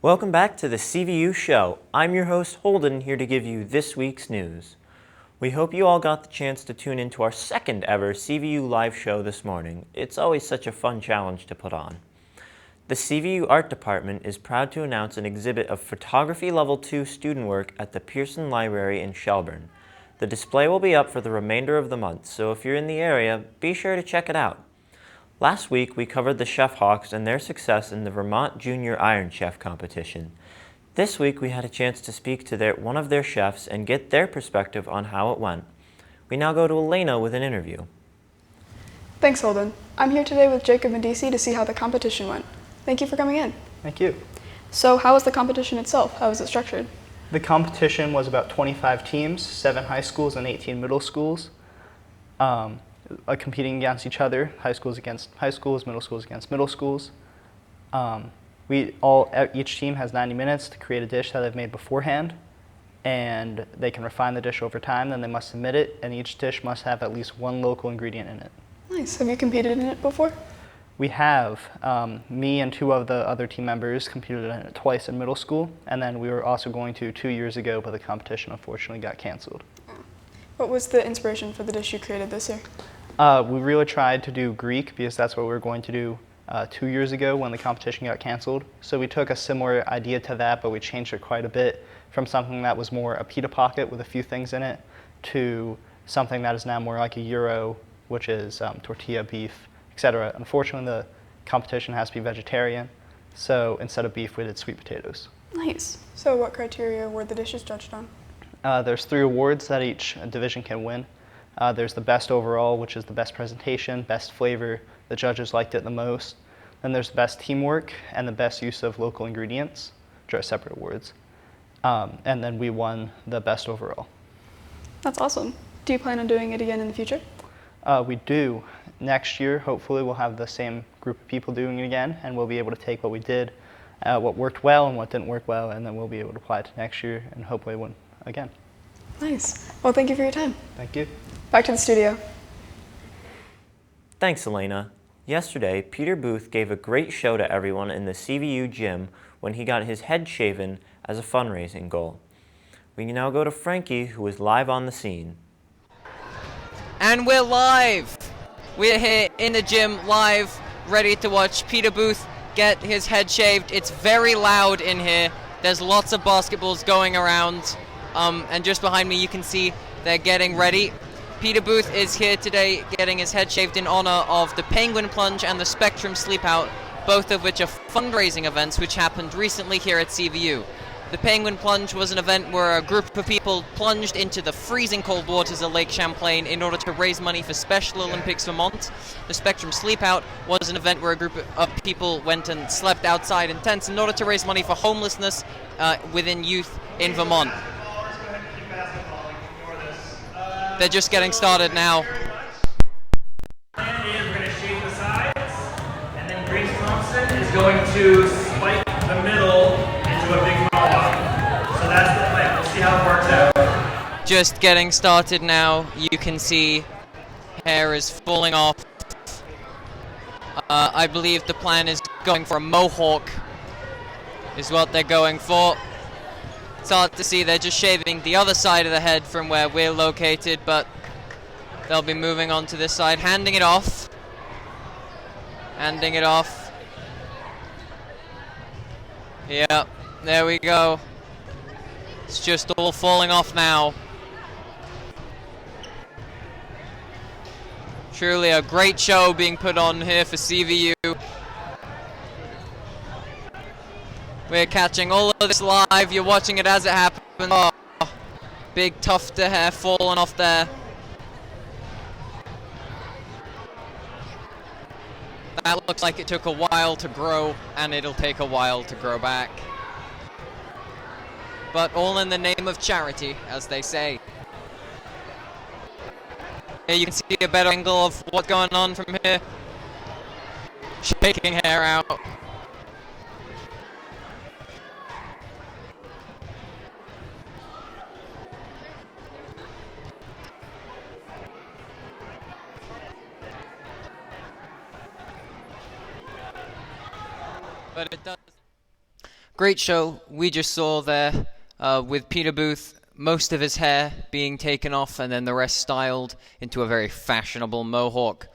Welcome back to the CVU Show. I'm your host Holden, here to give you this week's news. We hope you all got the chance to tune into our second ever CVU live show this morning. It's always such a fun challenge to put on. The CVU Art Department is proud to announce an exhibit of Photography Level 2 student work at the Pearson Library in Shelburne. The display will be up for the remainder of the month, so if you're in the area, be sure to check it out. Last week, we covered the Chef Hawks and their success in the Vermont Junior Iron Chef competition. This week, we had a chance to speak to one of their chefs and get their perspective on how it went. We now go to Elena with an interview. Thanks, Holden. I'm here today with Jacob Medici to see how the competition went. Thank you for coming in. Thank you. So how was the competition itself? How was it structured? The competition was about 25 teams, 7 high schools and 18 middle schools, competing against each other, high schools against high schools, middle schools against middle schools. Each team has 90 minutes to create a dish that they've made beforehand, and they can refine the dish over time, then they must submit it, and each dish must have at least one local ingredient in it. Nice. Have you competed in it before? We have. Me and 2 of the other team members competed in it twice in middle school, and then we were also going to 2 years ago, but the competition unfortunately got canceled. What was the inspiration for the dish you created this year? We really tried to do Greek because that's what we were going to do 2 years ago when the competition got canceled. So we took a similar idea to that, but we changed it quite a bit from something that was more a pita pocket with a few things in it to something that is now more like a gyro, which is tortilla, beef, etc. Unfortunately, the competition has to be vegetarian, so instead of beef, we did sweet potatoes. Nice. So what criteria were the dishes judged on? There's 3 awards that each division can win. There's the best overall, which is the best presentation, best flavor, the judges liked it the most. Then there's best teamwork and the best use of local ingredients, which are separate awards. And then we won the best overall. That's awesome. Do you plan on doing it again in the future? We do. Next year, hopefully, we'll have the same group of people doing it again, and we'll be able to take what we did, what worked well and what didn't work well, and then we'll be able to apply it to next year and hopefully win again. Nice. Well, thank you for your time. Thank you. Back to the studio. Thanks, Elena. Yesterday, Peter Booth gave a great show to everyone in the CVU gym when he got his head shaven as a fundraising goal. We can now go to Frankie, who is live on the scene. And we're live! We're here in the gym, live, ready to watch Peter Booth get his head shaved. It's very loud in here. There's lots of basketballs going around. And just behind me, you can see they're getting ready. Peter Booth is here today getting his head shaved in honor of the Penguin Plunge and the Spectrum Sleep Out, both of which are fundraising events which happened recently here at CVU. The Penguin Plunge was an event where a group of people plunged into the freezing cold waters of Lake Champlain in order to raise money for Special Olympics Vermont. The Spectrum Sleep Out was an event where a group of people went and slept outside in tents in order to raise money for homelessness within youth in Vermont. They're just getting started now. We're going to shave the sides, and then Grace Thompson is going to spike the middle into a big mohawk. So that's the plan. We'll see how it works out. Just getting started now. You can see hair is falling off. I believe the plan is going for a mohawk is what they're going for. It's hard to see, they're just shaving the other side of the head from where we're located, but they'll be moving on to this side, handing it off. Handing it off. Yeah, there we go. It's just all falling off now. Truly a great show being put on here for CVU. We're catching all of this live. You're watching it as it happens. Oh, big tuft of hair falling off there. That looks like it took a while to grow, and it'll take a while to grow back. But all in the name of charity, as they say. Here you can see a better angle of what's going on from here. Shaking hair out. But it does. Great show we just saw there with Peter Booth, most of his hair being taken off and then the rest styled into a very fashionable mohawk.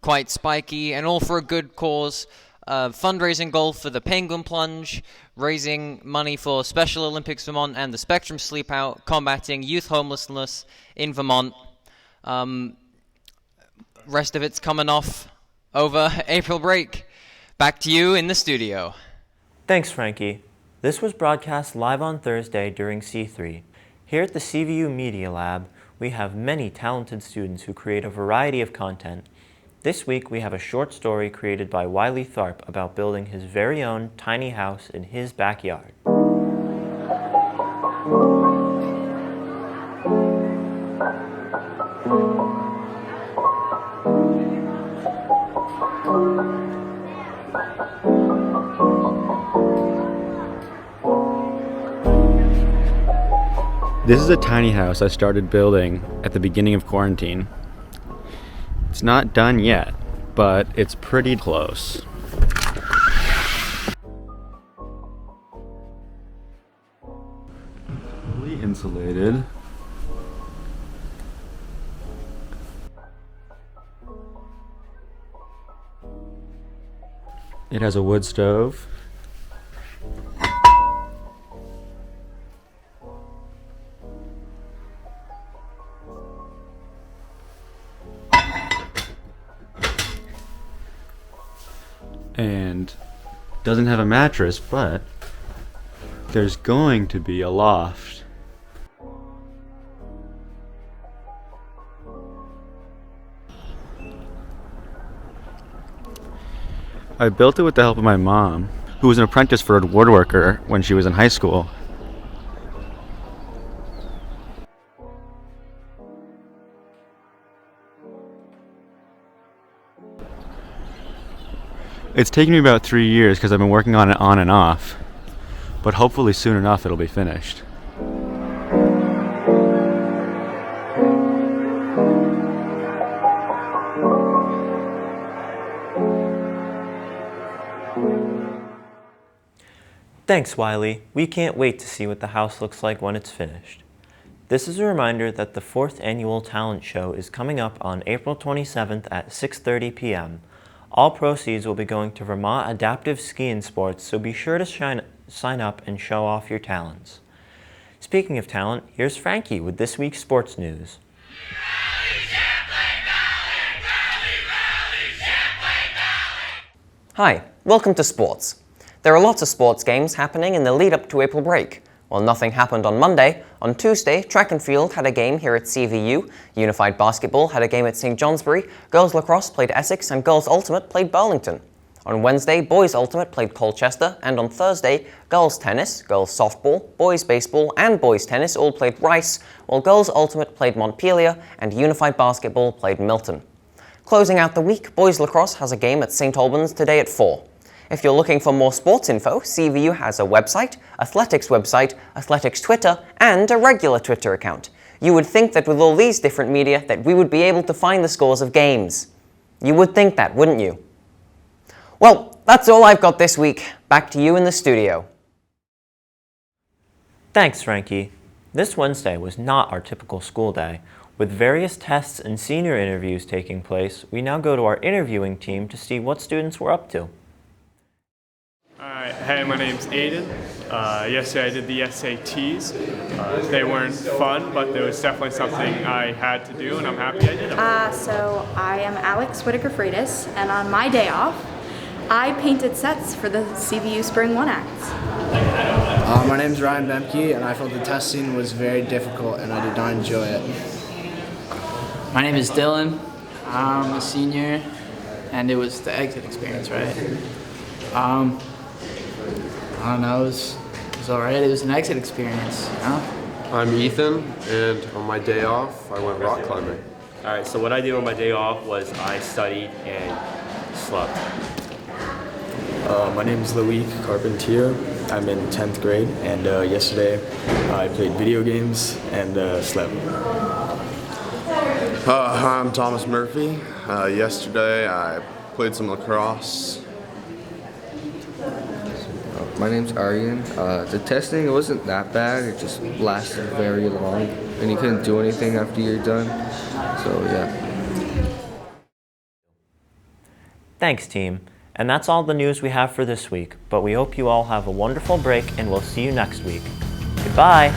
Quite spiky and all for a good cause. Fundraising goal for the Penguin Plunge, raising money for Special Olympics Vermont and the Spectrum Sleep Out, combating youth homelessness in Vermont. Rest of it's coming off over April break. Back to you in the studio. Thanks, Frankie. This was broadcast live on Thursday during C3. Here at the CVU Media Lab, we have many talented students who create a variety of content. This week, we have a short story created by Wiley Tharp about building his very own tiny house in his backyard. This is a tiny house I started building at the beginning of quarantine. It's not done yet, but it's pretty close. Fully insulated. It has a wood stove. And doesn't have a mattress, but there's going to be a loft. I built it with the help of my mom, who was an apprentice for a woodworker when she was in high school. It's taken me about 3 years because I've been working on it on and off, but hopefully soon enough it'll be finished. Thanks, Wiley. We can't wait to see what the house looks like when it's finished. This is a reminder that the 4th Annual Talent Show is coming up on April 27th at 6:30 p.m. All proceeds will be going to Vermont Adaptive Ski and Sports, so be sure to sign up and show off your talents. Speaking of talent, here's Frankie with this week's sports news. Hi, welcome to sports. There are lots of sports games happening in the lead up to April break. While nothing happened on Monday, on Tuesday, track and field had a game here at CVU, Unified Basketball had a game at St. Johnsbury, girls lacrosse played Essex, and girls ultimate played Burlington. On Wednesday, boys ultimate played Colchester, and on Thursday, girls tennis, girls softball, boys baseball, and boys tennis all played Rice, while girls ultimate played Montpelier, and Unified Basketball played Milton. Closing out the week, boys lacrosse has a game at St. Albans today at 4. If you're looking for more sports info, CVU has a website, athletics Twitter, and a regular Twitter account. You would think that with all these different media that we would be able to find the scores of games. You would think that, wouldn't you? Well, that's all I've got this week. Back to you in the studio. Thanks, Frankie. This Wednesday was not our typical school day. With various tests and senior interviews taking place, we now go to our interviewing team to see what students were up to. Alright, hey, my name's Aiden. Yesterday I did the SATs. They weren't fun, but there was definitely something I had to do, and I'm happy I did them. So I am Alex Whitaker-Freitas, and on my day off, I painted sets for the CVU Spring 1 acts. My name's Ryan Bemke, and I felt the testing was very difficult, and I did not enjoy it. My name is Dylan. I'm a senior, and it was the exit experience, right? I don't know, it was alright. It was an exit experience, you know? I'm Ethan, and on my day off, I went rock climbing. Alright, so what I did on my day off was I studied and slept. My name is Loic Carpentier. I'm in 10th grade, and yesterday I played video games and slept. Hi, I'm Thomas Murphy. Yesterday I played some lacrosse. My name's Aryan. The testing, it wasn't that bad. It just lasted very long, and you couldn't do anything after you're done. So yeah. Thanks, team. And that's all the news we have for this week, but we hope you all have a wonderful break and we'll see you next week. Goodbye!